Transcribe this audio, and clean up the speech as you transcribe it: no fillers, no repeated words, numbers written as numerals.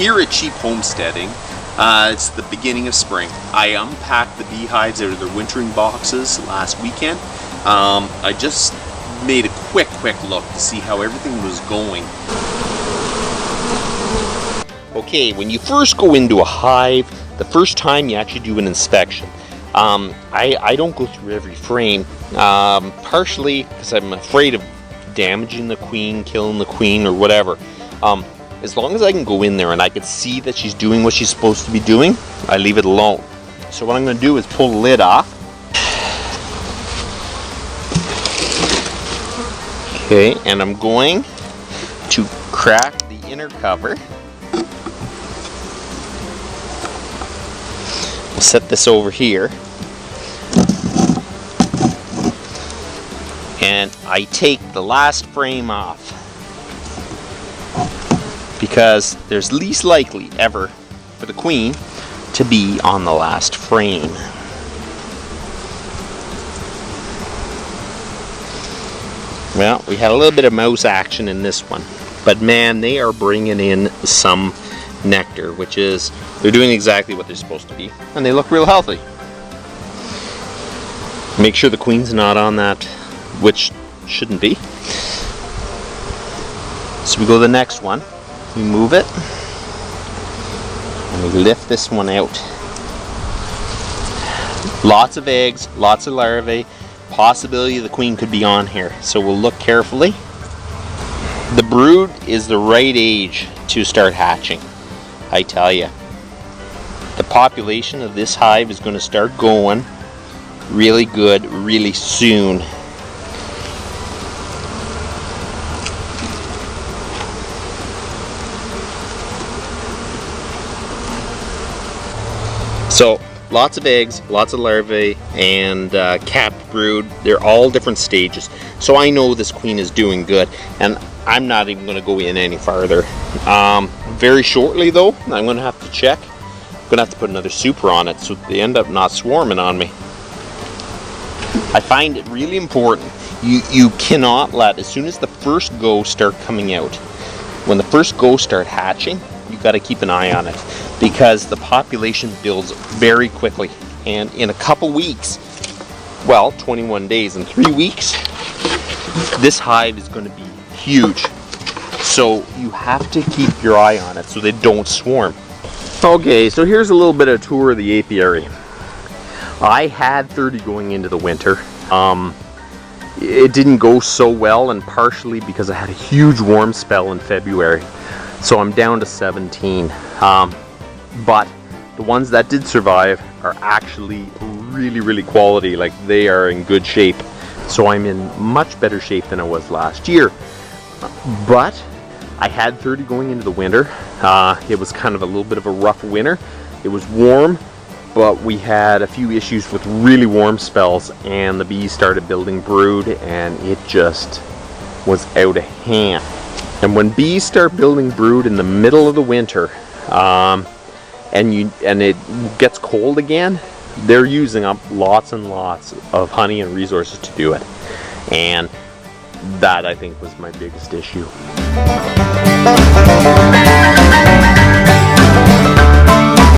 here at Cheap Homesteading, it's the beginning of spring. I unpacked the beehives out of their wintering boxes last weekend. I just made a quick look to see how everything was going. Okay, when you first go into a hive, the first time you actually do an inspection, I don't go through every frame, partially because I'm afraid of damaging the queen, killing the queen, or whatever. As long as I can go in there and I can see that she's doing what she's supposed to be doing, I leave it alone. So what I'm going to do is pull the lid off. Okay, and I'm going to crack the inner cover. We'll set this over here. And I take the last frame off, because there's least likely ever for the queen to be on the last frame. Well, we had a little bit of mouse action in this one, but man, they are bringing in some nectar, which is, they're doing exactly what they're supposed to be, and they look real healthy. Make sure the queen's not on that, which shouldn't be. So we go to the next one. We move it, and we lift this one out. Lots of eggs, lots of larvae. Possibility the queen could be on here, so we'll look carefully. The brood is the right age to start hatching, I tell you. The population of this hive is going to start going really good really soon. So, lots of eggs, lots of larvae, and capped brood. They're all different stages. So I know this queen is doing good, and I'm not even going to go in any farther. Very shortly though, I'm going to have to check. I'm going to have to put another super on it so they end up not swarming on me. I find it really important. You cannot let, as soon as the first goes start coming out, when the first goes start hatching, you got to keep an eye on it, because the population builds very quickly, and in a couple weeks, well, 21 days and 3 weeks, this hive is going to be huge. So you have to keep your eye on it so they don't swarm. Okay, so here's a little bit of a tour of the apiary. I had 30 going into the winter. It didn't go so well, and partially because I had a huge warm spell in February. So I'm down to 17. But the ones that did survive are actually really quality. Like, they are in good shape. So I'm in much better shape than I was last year. But I had 30 going into the winter. It was kind of a little bit of a rough winter. It was warm, but we had a few issues with really warm spells, and the bees started building brood, and it just was out of hand. And when bees start building brood in the middle of the winter, and it gets cold again, they're using up lots and lots of honey and resources to do it. And that, I think, was my biggest issue.